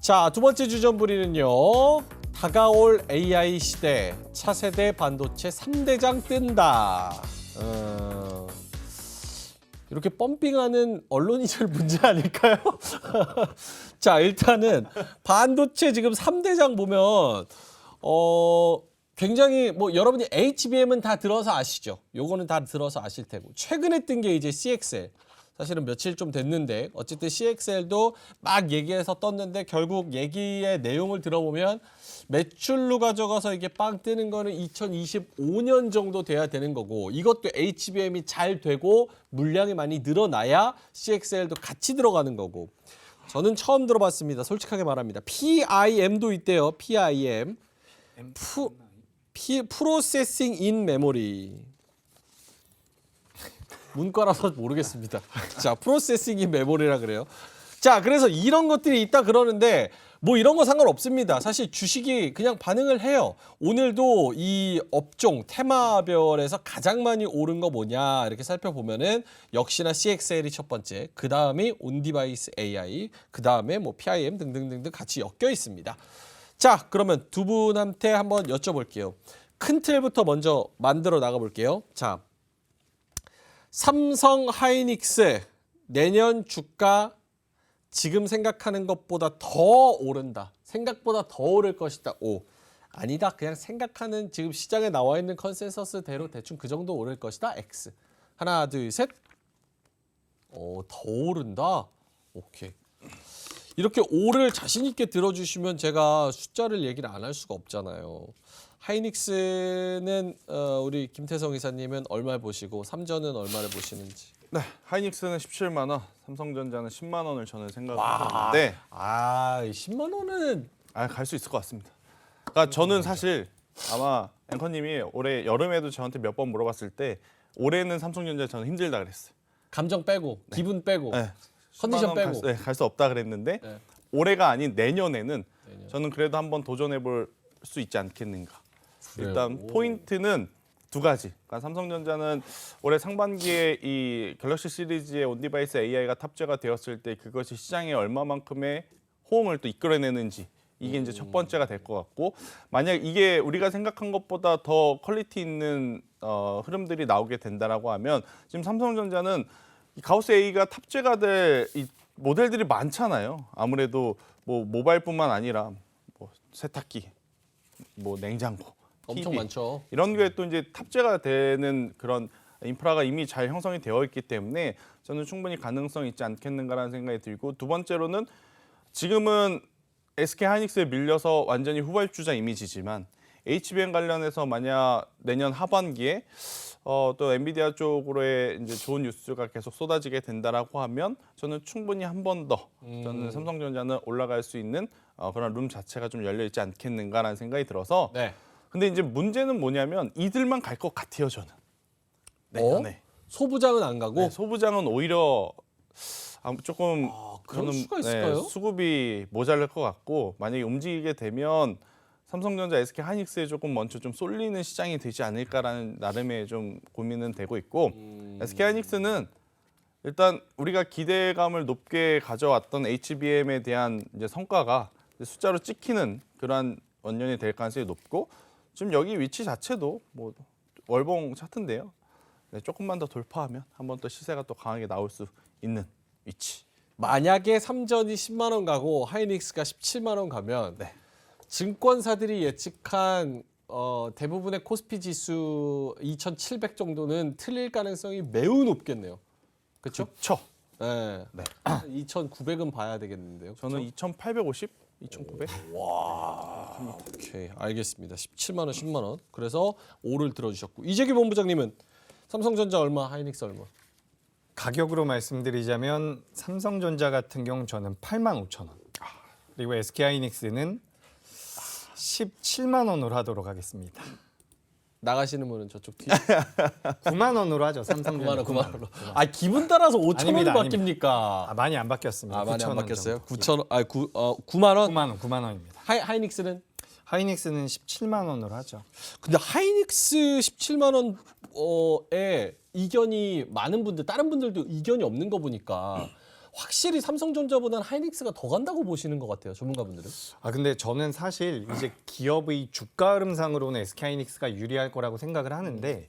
자, 두 번째 주전부리는요. 다가올 AI 시대, 차세대 반도체 3대장 뜬다. 이렇게 펌핑하는 언론이 제일 문제 아닐까요? 자, 일단은 반도체 지금 3대장 보면 굉장히 뭐 여러분이 HBM은 다 들어서 아시죠? 요거는 다 들어서 아실 테고. 최근에 뜬 게 이제 CXL. 사실은 며칠 좀 됐는데 어쨌든 CXL도 막 얘기해서 떴는데 결국 얘기의 내용을 들어보면 매출로 가져가서 이게 빵 뜨는 거는 2025년 정도 돼야 되는 거고, 이것도 HBM이 잘 되고 물량이 많이 늘어나야 CXL도 같이 들어가는 거고. 저는 처음 들어봤습니다. 솔직하게 말합니다. PIM도 있대요. PIM. 프로세싱 인 메모리. 문과라서 모르겠습니다. 자, 프로세싱 인 메모리라 그래요. 자, 그래서 이런 것들이 있다 그러는데 뭐 이런 거 상관없습니다. 사실 주식이 그냥 반응을 해요. 오늘도 이 업종 테마별에서 가장 많이 오른 거 뭐냐 이렇게 살펴보면은 역시나 CXL이 첫 번째, 그 다음이 온디바이스 AI, 그 다음에 뭐 PIM 등등등등 같이 엮여 있습니다. 자, 그러면 두 분한테 한번 여쭤볼게요. 큰 틀부터 먼저 만들어 나가 볼게요. 자, 삼성 하이닉스 내년 주가 지금 생각하는 것보다 더 오른다. 생각보다 더 오를 것이다. O. 아니다. 그냥 생각하는 지금 시장에 나와 있는 컨센서스대로 대충 그 정도 오를 것이다. X. 하나, 둘, 셋. 더 오른다. 오케이. 이렇게 O를 자신 있게 들어주시면 제가 숫자를 얘기를 안 할 수가 없잖아요. 하이닉스는 우리 김태성 이사님은 얼마 보시고 삼전은 얼마를 보시는지. 네, 하이닉스는 17만 원, 삼성전자는 10만 원을 저는 생각하는데 10만 원은 갈 수 있을 것 같습니다. 그러니까 저는 사실 아마 앵커님이 올해 여름에도 저한테 몇 번 물어봤을 때 올해는 삼성전자 저는 힘들다 그랬어요. 감정 빼고 기분 빼고 네. 컨디션 빼고 갈 수 없다 그랬는데 네. 올해가 아닌 내년에는 저는 그래도 한번 도전해 볼 수 있지 않겠는가. 그래요? 일단 포인트는 두 가지. 그러니까 삼성전자는 올해 상반기에 이 갤럭시 시리즈의 온디바이스 AI가 탑재가 되었을 때 그것이 시장에 얼마만큼의 호응을 또 이끌어내는지, 이게 이제 첫 번째가 될 것 같고, 만약 이게 우리가 생각한 것보다 더 퀄리티 있는 흐름들이 나오게 된다라고 하면 지금 삼성전자는 이 가우스 A가 탑재가 될 이 모델들이 많잖아요. 아무래도 뭐 모바일뿐만 아니라 뭐 세탁기, 뭐 냉장고, 엄청 TV, 많죠. 이런 게 또 이제 탑재가 되는 그런 인프라가 이미 잘 형성이 되어 있기 때문에 저는 충분히 가능성이 있지 않겠는가라는 생각이 들고, 두 번째로는 지금은 SK 하이닉스에 밀려서 완전히 후발주자 이미지지만 HBM 관련해서 만약 내년 하반기에 또 엔비디아 쪽으로의 이제 좋은 뉴스가 계속 쏟아지게 된다라고 하면 저는 충분히 한 번 더 저는 삼성전자는 올라갈 수 있는 그런 룸 자체가 좀 열려 있지 않겠는가라는 생각이 들어서. 네. 근데 이제 문제는 뭐냐면 이들만 갈 것 같아요, 저는. 내년에. 소부장은 안 가고 네, 소부장은 오히려 조금 그럴 저는 수가 있을까요? 수급이 모자랄 것 같고, 만약에 움직이게 되면 삼성전자, SK 하이닉스에 조금 먼저 좀 쏠리는 시장이 되지 않을까라는 나름의 좀 고민은 되고 있고, SK 하이닉스는 일단 우리가 기대감을 높게 가져왔던 HBM에 대한 이제 성과가 숫자로 찍히는 그러한 원년이 될 가능성이 높고, 지금 여기 위치 자체도 뭐 월봉 차트인데요. 네, 조금만 더 돌파하면 한번 또 시세가 또 강하게 나올 수 있는 위치. 만약에 삼전이 10만 원 가고 하이닉스가 17만 원 가면 증권사들이 예측한 대부분의 코스피 지수 2,700 정도는 틀릴 가능성이 매우 높겠네요. 그렇죠? 그렇죠. 네. 네. 2,900은 봐야 되겠는데요. 저는 2,850, 2,900. 오케이, 알겠습니다. 17만 원, 10만 원. 그래서 5를 들어주셨고, 이재규 본부장님은 삼성전자 얼마, 하이닉스 얼마? 가격으로 말씀드리자면 삼성전자 같은 경우 저는 85,000원. 그리고 SK하이닉스는 17만 원으로 하도록 하겠습니다. 나가시는 분은 저쪽 뒤에. 9만 원으로 하죠. 삼성전자 9만 원으로. 아, 기분 따라서 5천 원이 아닙니다, 바뀝니까? 많이 안 바뀌었습니다. 많이 안 9,000원 바뀌었어요? 정도. 9천 원, 9만 원? 9만 원입니다. 하이닉스는? 하이닉스는 17만 원으로 하죠. 근데 하이닉스 17만 원에 이견이 많은 분들, 다른 분들도 이견이 없는 거 보니까 확실히 삼성전자보다는 하이닉스가 더 간다고 보시는 것 같아요, 전문가분들은. 근데 저는 사실 이제 기업의 주가 흐름상으로는 SK하이닉스가 유리할 거라고 생각을 하는데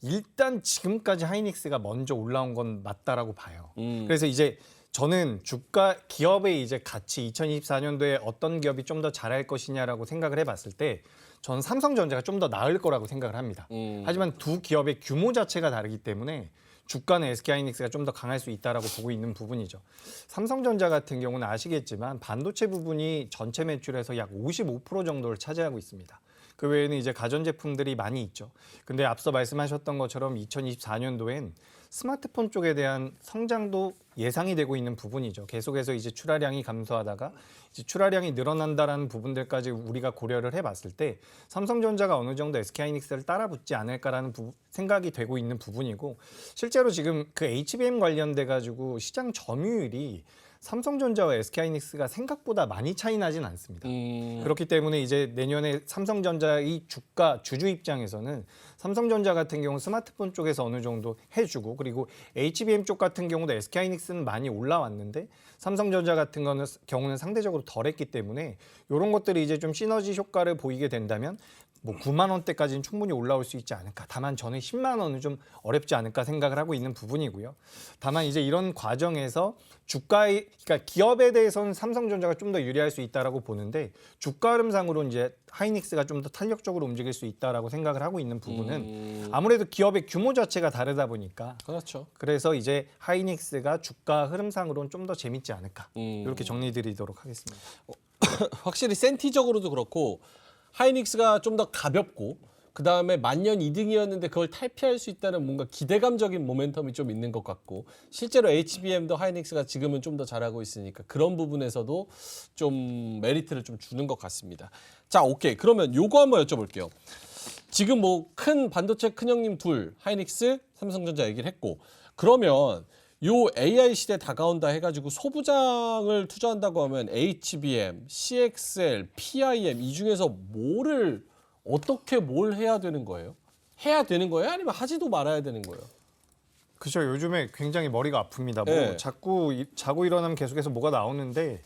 일단 지금까지 하이닉스가 먼저 올라온 건 맞다라고 봐요. 그래서 이제 저는 주가 기업의 이제 가치 2024년도에 어떤 기업이 좀 더 잘할 것이냐라고 생각을 해봤을 때 저는 삼성전자가 좀 더 나을 거라고 생각을 합니다. 하지만 두 기업의 규모 자체가 다르기 때문에 주가는 SK하이닉스가 좀 더 강할 수 있다라고 보고 있는 부분이죠. 삼성전자 같은 경우는 아시겠지만 반도체 부분이 전체 매출에서 약 55% 정도를 차지하고 있습니다. 그 외에는 이제 가전제품들이 많이 있죠. 근데 앞서 말씀하셨던 것처럼 2024년도엔 스마트폰 쪽에 대한 성장도 예상이 되고 있는 부분이죠. 계속해서 이제 출하량이 감소하다가 이제 출하량이 늘어난다라는 부분들까지 우리가 고려를 해봤을 때 삼성전자가 어느 정도 SK하이닉스를 따라붙지 않을까라는 생각이 되고 있는 부분이고 실제로 지금 그 HBM 관련돼 가지고 시장 점유율이 삼성전자와 SK하이닉스가 생각보다 많이 차이 나진 않습니다. 그렇기 때문에 이제 내년에 삼성전자의 주주 입장에서는 삼성전자 같은 경우 스마트폰 쪽에서 어느 정도 해주고 그리고 HBM 쪽 같은 경우도 SK하이닉스는 많이 올라왔는데 삼성전자 같은 경우는 상대적으로 덜했기 때문에 이런 것들이 이제 좀 시너지 효과를 보이게 된다면 뭐 9만 원대까지는 충분히 올라올 수 있지 않을까. 다만 저는 10만 원은 좀 어렵지 않을까 생각을 하고 있는 부분이고요. 다만 이제 이런 과정에서 그러니까 기업에 대해서는 삼성전자가 좀 더 유리할 수 있다라고 보는데 주가 흐름상으로 이제 하이닉스가 좀 더 탄력적으로 움직일 수 있다라고 생각을 하고 있는 부분은 아무래도 기업의 규모 자체가 다르다 보니까 그렇죠. 그래서 이제 하이닉스가 주가 흐름상으로는 좀 더 재밌지 않을까. 이렇게 정리드리도록 하겠습니다. 확실히 센티적으로도 그렇고 하이닉스가 좀 더 가볍고 그 다음에 만년 2등이었는데 그걸 탈피할 수 있다는 뭔가 기대감적인 모멘텀이 좀 있는 것 같고 실제로 HBM도 하이닉스가 지금은 좀 더 잘하고 있으니까 그런 부분에서도 좀 메리트를 좀 주는 것 같습니다. 자, 오케이. 그러면 요거 한번 여쭤볼게요. 지금 뭐 큰 반도체 큰형님 둘 하이닉스, 삼성전자 얘기를 했고 그러면 요 AI 시대 다가온다 해가지고 소부장을 투자한다고 하면 HBM, CXL, PIM 이 중에서 어떻게 뭘 해야 되는 거예요? 해야 되는 거예요? 아니면 하지도 말아야 되는 거예요? 그렇죠. 요즘에 굉장히 머리가 아픕니다. 뭐 네. 자고 일어나면 계속해서 뭐가 나오는데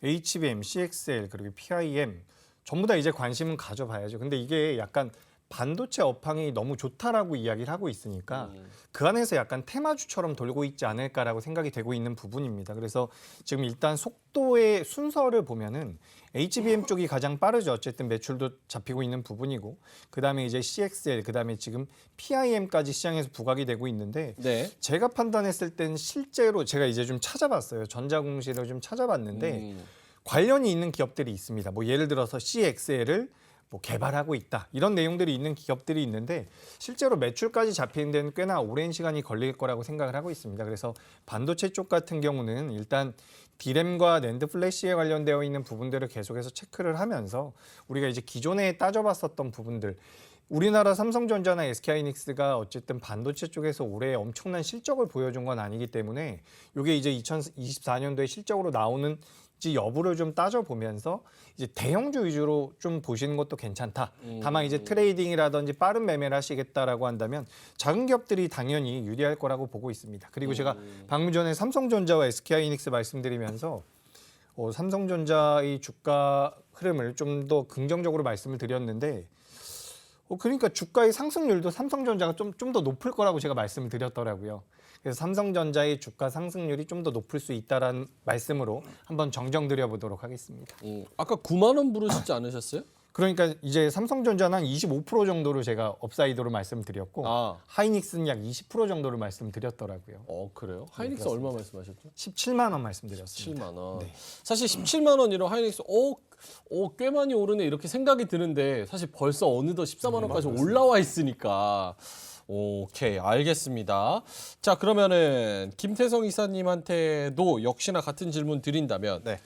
HBM, CXL 그리고 PIM 전부 다 이제 관심은 가져봐야죠. 근데 이게 약간 반도체 업황이 너무 좋다라고 이야기를 하고 있으니까 그 안에서 약간 테마주처럼 돌고 있지 않을까라고 생각이 되고 있는 부분입니다. 그래서 지금 일단 속도의 순서를 보면은 HBM 쪽이 가장 빠르죠. 어쨌든 매출도 잡히고 있는 부분이고 그다음에 이제 CXL 그다음에 지금 PIM까지 시장에서 부각이 되고 있는데 네. 제가 판단했을 땐 실제로 제가 이제 좀 찾아봤어요. 전자공시를 좀 찾아봤는데 관련이 있는 기업들이 있습니다. 뭐 예를 들어서 CXL을 뭐 개발하고 있다 이런 내용들이 있는 기업들이 있는데 실제로 매출까지 잡히는 데는 꽤나 오랜 시간이 걸릴 거라고 생각을 하고 있습니다. 그래서 반도체 쪽 같은 경우는 일단 D램과 낸드 플래시에 관련되어 있는 부분들을 계속해서 체크를 하면서 우리가 이제 기존에 따져봤었던 부분들 우리나라 삼성전자나 SK하이닉스가 어쨌든 반도체 쪽에서 올해 엄청난 실적을 보여준 건 아니기 때문에 이게 이제 2024년도에 실적으로 나오는지 여부를 좀 따져보면서 이제 대형주 위주로 좀 보시는 것도 괜찮다. 다만 이제 트레이딩이라든지 빠른 매매를 하시겠다라고 한다면 작은 기업들이 당연히 유리할 거라고 보고 있습니다. 그리고 제가 방금 전에 삼성전자와 SK하이닉스 말씀드리면서 삼성전자의 주가 흐름을 좀 더 긍정적으로 말씀을 드렸는데 그러니까 주가의 상승률도 삼성전자가 좀 더 높을 거라고 제가 말씀을 드렸더라고요. 그래서 삼성전자의 주가 상승률이 좀 더 높을 수 있다라는 말씀으로 한번 정정드려 보도록 하겠습니다. 아까 9만 원 부르시지 않으셨어요? 그러니까 이제 삼성전자는 한 25% 정도로 제가 업사이드로 말씀드렸고 하이닉스는 약 20% 정도를 말씀드렸더라고요. 그래요? 하이닉스 얼마 말씀하셨죠? 17만 원 말씀드렸습니다. 17만 원. 네. 사실 17만 원이로 하이닉스 꽤 많이 오르네 이렇게 생각이 드는데 사실 벌써 어느덧 14만 원까지 올라와 있으니까 오케이 알겠습니다. 자 그러면은 김태성 이사님한테도 역시나 같은 질문 드린다면 네.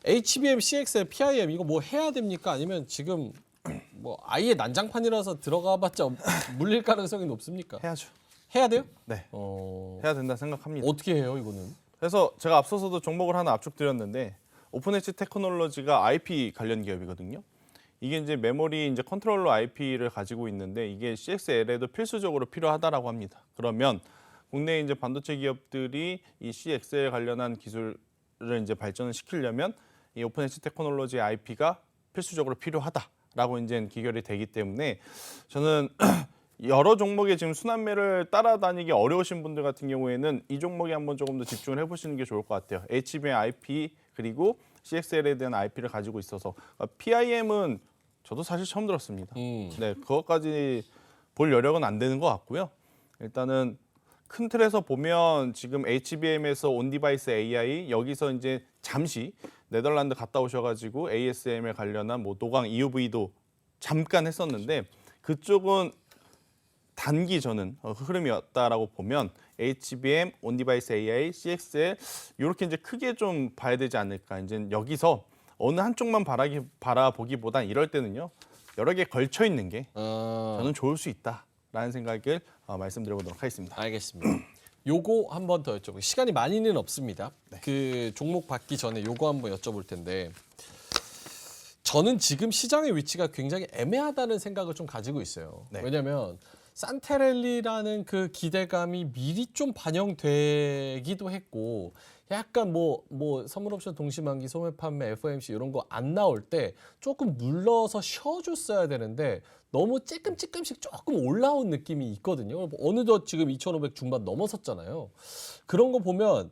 HBM, CXL, PIM 이거 뭐 해야 됩니까? 아니면 지금 뭐 아예 난장판이라서 들어가봤자 물릴 가능성이 높습니까? 해야죠. 해야 돼요? 네. 해야 된다 생각합니다. 어떻게 해요 이거는? 그래서 제가 앞서서도 종목을 하나 압축드렸는데 오픈엣지 테크놀로지가 IP 관련 기업이거든요. 이게 이제 메모리 이제 컨트롤러 IP를 가지고 있는데 이게 CXL에도 필수적으로 필요하다라고 합니다. 그러면 국내 이제 반도체 기업들이 이 CXL 관련한 기술을 이제 발전을 시키려면 이 오픈 엣지 테크놀로지의 IP가 필수적으로 필요하다라고 이제 기결이 되기 때문에 저는 여러 종목의 지금 순환매를 따라다니기 어려우신 분들 같은 경우에는 이 종목에 한번 조금 더 집중을 해보시는 게 좋을 것 같아요. HBM IP 그리고 CXL에 대한 IP를 가지고 있어서 PIM은 저도 사실 처음 들었습니다. 네, 그것까지 볼 여력은 안 되는 것 같고요. 일단은 큰 틀에서 보면 지금 HBM에서 온디바이스 AI 여기서 이제 잠시 네덜란드 갔다 오셔가지고 ASM에 관련한 뭐 노광 EUV도 잠깐 했었는데 그쪽은 단기 저는 흐름이었다라고 보면 HBM, 온디바이스 AI, CXL 이렇게 이제 크게 좀 봐야 되지 않을까. 이제 여기서 어느 한쪽만 바라보기보단 이럴 때는요 여러 개 걸쳐 있는 게 저는 좋을 수 있다라는 생각을 말씀드려보도록 하겠습니다. 알겠습니다. 요거 한 번 더 여쭤볼게요. 시간이 많이는 없습니다. 그 종목 받기 전에 요거 한번 여쭤볼 텐데 저는 지금 시장의 위치가 굉장히 애매하다는 생각을 좀 가지고 있어요. 네. 왜냐하면 산테렐리라는 그 기대감이 미리 좀 반영되기도 했고 약간 뭐 선물옵션 동시만기, 소매 판매, FOMC 이런 거 안 나올 때 조금 눌러서 쉬어줬어야 되는데 너무 찔끔찔끔씩 조금 올라온 느낌이 있거든요. 어느덧 지금 2,500 중반 넘어섰잖아요. 그런 거 보면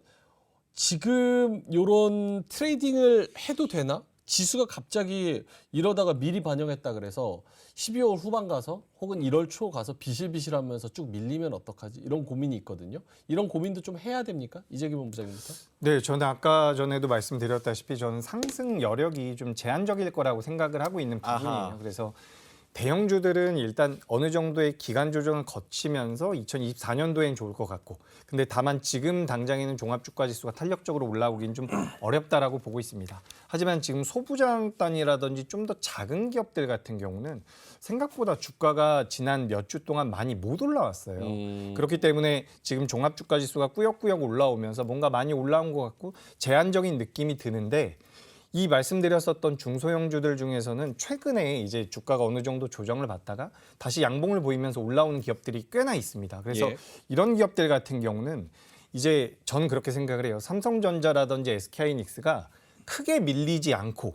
지금 이런 트레이딩을 해도 되나? 지수가 갑자기 이러다가 미리 반영했다 그래서 12월 후반 가서 혹은 1월 초 가서 비실비실하면서 쭉 밀리면 어떡하지? 이런 고민이 있거든요. 이런 고민도 좀 해야 됩니까? 이재기 본부장님부터. 네, 저는 아까 전에도 말씀드렸다시피 저는 상승 여력이 좀 제한적일 거라고 생각을 하고 있는 부분이에요. 아하. 그래서 대형주들은 일단 어느 정도의 기간 조정을 거치면서 2024년도엔 좋을 것 같고 근데 다만 지금 당장에는 종합주가지수가 탄력적으로 올라오긴 좀 어렵다라고 보고 있습니다. 하지만 지금 소부장 단이라든지 좀 더 작은 기업들 같은 경우는 생각보다 주가가 지난 몇 주 동안 많이 못 올라왔어요. 그렇기 때문에 지금 종합주가지수가 꾸역꾸역 올라오면서 뭔가 많이 올라온 것 같고 제한적인 느낌이 드는데 이 말씀드렸었던 중소형주들 중에서는 최근에 이제 주가가 어느 정도 조정을 받다가 다시 양봉을 보이면서 올라오는 기업들이 꽤나 있습니다. 그래서 예. 이런 기업들 같은 경우는 이제 저는 그렇게 생각을 해요. 삼성전자라든지 SK하이닉스가 크게 밀리지 않고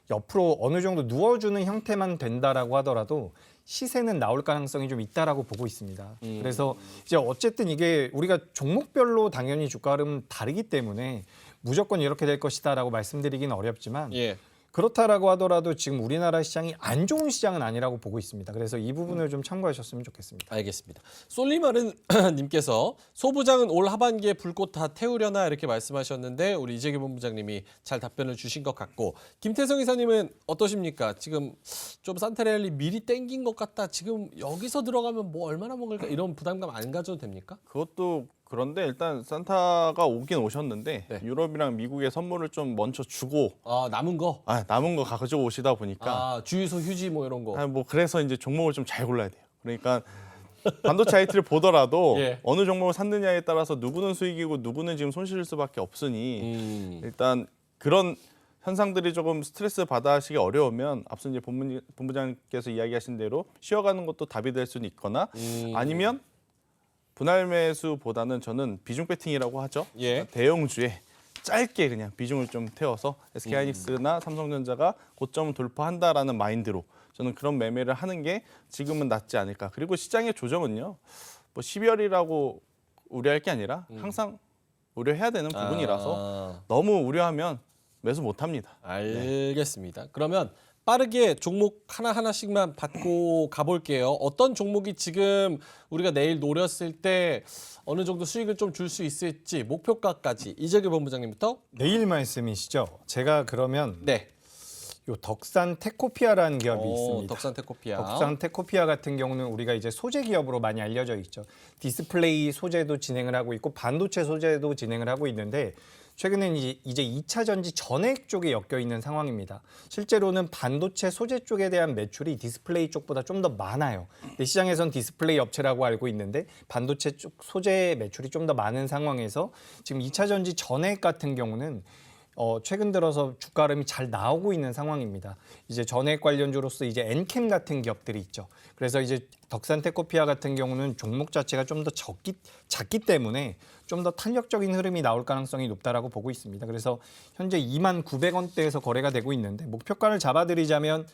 옆으로 어느 정도 누워주는 형태만 된다라고 하더라도 시세는 나올 가능성이 좀 있다라고 보고 있습니다. 그래서 이제 어쨌든 이게 우리가 종목별로 당연히 주가 흐름 다르기 때문에 무조건 이렇게 될 것이다라고 말씀드리기는 어렵지만 예. 그렇다라고 하더라도 지금 우리나라 시장이 안 좋은 시장은 아니라고 보고 있습니다. 그래서 이 부분을 좀 참고하셨으면 좋겠습니다. 알겠습니다. 솔리마른 님께서 소부장은 올 하반기에 불꽃 다 태우려나 이렇게 말씀하셨는데 우리 이재기 본부장님이 잘 답변을 주신 것 같고 김태성 이사님은 어떠십니까? 지금 좀 산테렐리 미리 땡긴 것 같다. 지금 여기서 들어가면 뭐 얼마나 먹을까 이런 부담감 안 가져도 됩니까? 그것도 그런데 일단 산타가 오긴 오셨는데 네. 유럽이랑 미국의 선물을 좀 먼저 주고 남은 거. 남은 거 가지고 오시다 보니까 주유소 휴지 뭐 이런 거. 뭐 그래서 이제 종목을 좀 잘 골라야 돼요. 그러니까 반도체 IT를 보더라도 예. 어느 종목을 샀느냐에 따라서 누구는 수익이고 누구는 지금 손실일 수밖에 없으니 일단 그런 현상들이 조금 스트레스 받아 하시기 어려우면 앞서 이제 본부장님께서 이야기하신 대로 쉬어가는 것도 답이 될 수는 있거나 아니면 분할 매수보다는 저는 비중 배팅이라고 하죠. 예. 대형주에 짧게 그냥 비중을 좀 태워서 SK하이닉스나 삼성전자가 고점을 돌파한다라는 마인드로 저는 그런 매매를 하는 게 지금은 낫지 않을까. 그리고 시장의 조정은요. 뭐 12월이라고 우려할 게 아니라 항상 우려해야 되는 부분이라서 너무 우려하면 매수 못합니다. 알겠습니다. 그러면 빠르게 종목 하나하나씩만 받고 가볼게요. 어떤 종목이 지금 우리가 내일 노렸을 때 어느 정도 수익을 좀 줄 수 있을지 목표가까지 이재규 본부장님부터. 내일 말씀이시죠? 제가 그러면 네. 요 덕산 테코피아라는 기업이 있습니다. 덕산 테코피아. 덕산 테코피아 같은 경우는 우리가 이제 소재 기업으로 많이 알려져 있죠. 디스플레이 소재도 진행을 하고 있고 반도체 소재도 진행을 하고 있는데 최근에는 이제 2차 전지 전액 쪽에 엮여 있는 상황입니다. 실제로는 반도체 소재 쪽에 대한 매출이 디스플레이 쪽보다 좀 더 많아요. 근데 시장에선 디스플레이 업체라고 알고 있는데 반도체 쪽 소재 매출이 좀 더 많은 상황에서 지금 2차 전지 전액 같은 경우는 최근 들어서 주가 흐름이 잘 나오고 있는 상황입니다. 이제 전액 관련주로서 이제 엔캠 같은 기업들이 있죠. 그래서 이제 덕산테코피아 같은 경우는 종목 자체가 좀 더 작기 때문에 좀 더 탄력적인 흐름이 나올 가능성이 높다라고 보고 있습니다. 그래서 현재 29,900원대에서 거래가 되고 있는데 목표가를 잡아드리자면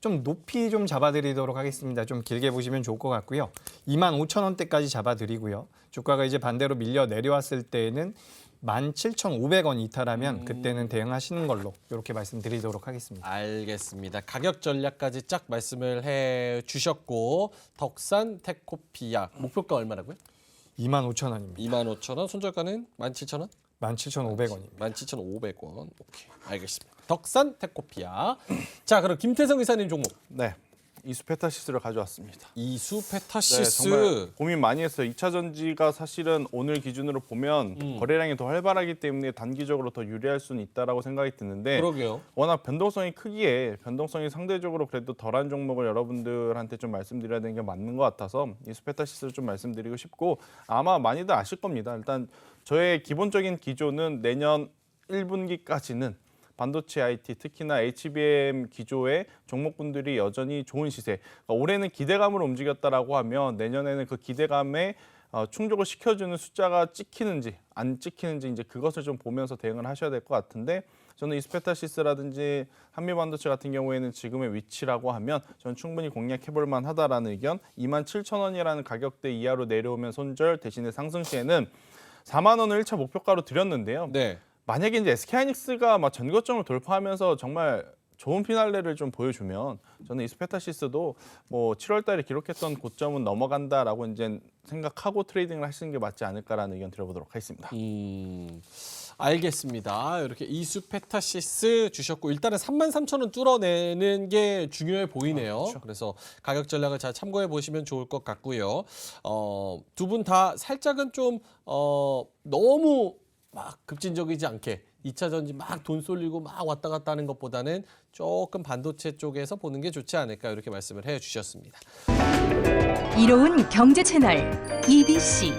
좀 높이 좀 잡아드리도록 하겠습니다. 좀 길게 보시면 좋을 것 같고요. 25,000원대까지 잡아드리고요. 주가가 이제 반대로 밀려 내려왔을 때에는 17,500원 이탈하면 그때는 대응하시는 걸로 이렇게 말씀드리도록 하겠습니다. 알겠습니다. 가격 전략까지 쫙 말씀을 해 주셨고 덕산 테코피아 목표가 얼마라고요? 25,000원입니다. 25,000원, 손절가는 17,000원? 17,500원입니다. 17,500원. 오케이. 알겠습니다. 덕산 테코피아. 자, 그럼 김태성 이사님 종목. 네, 이수페타시스를 가져왔습니다. 이수페타시스. 네, 정말 고민 많이 했어요. 2차 전지가 사실은 오늘 기준으로 보면 거래량이 더 활발하기 때문에 단기적으로 더 유리할 수는 있다라고 생각이 드는데 그러게요. 워낙 변동성이 크기에 변동성이 상대적으로 그래도 덜한 종목을 여러분들한테 좀 말씀드려야 되는 게 맞는 것 같아서 이수페타시스를 좀 말씀드리고 싶고 아마 많이들 아실 겁니다. 일단 저의 기본적인 기조는 내년 1분기까지는 반도체 IT 특히나 HBM 기조의 종목군들이 여전히 좋은 시세. 그러니까 올해는 기대감으로 움직였다라고 하면 내년에는 그 기대감에 충족을 시켜주는 숫자가 찍히는지 안 찍히는지 이제 그것을 좀 보면서 대응을 하셔야 될 것 같은데 저는 이스페타시스라든지 한미반도체 같은 경우에는 지금의 위치라고 하면 저는 충분히 공략해볼 만하다라는 의견. 27,000원이라는 가격대 이하로 내려오면 손절 대신에 상승 시에는 4만 원을 1차 목표가로 드렸는데요. 네. 만약에 이제 SK하이닉스가 막 전고점을 돌파하면서 정말 좋은 피날레를 좀 보여주면 저는 이스페타시스도 뭐 7월달에 기록했던 고점은 넘어간다라고 이제 생각하고 트레이딩을 하시는 게 맞지 않을까라는 의견 드려보도록 하겠습니다. 알겠습니다. 이렇게 이수페타시스 주셨고 일단은 33,000원 뚫어내는 게 중요해 보이네요. 그렇죠. 그래서 가격 전략을 잘 참고해 보시면 좋을 것 같고요. 두 분 다 살짝은 좀 너무 막 급진적이지 않게 2차 전지 막 돈 쏠리고 막 왔다 갔다 하는 것보다는 조금 반도체 쪽에서 보는 게 좋지 않을까 이렇게 말씀을 해 주셨습니다. 이로운 경제 채널 EBC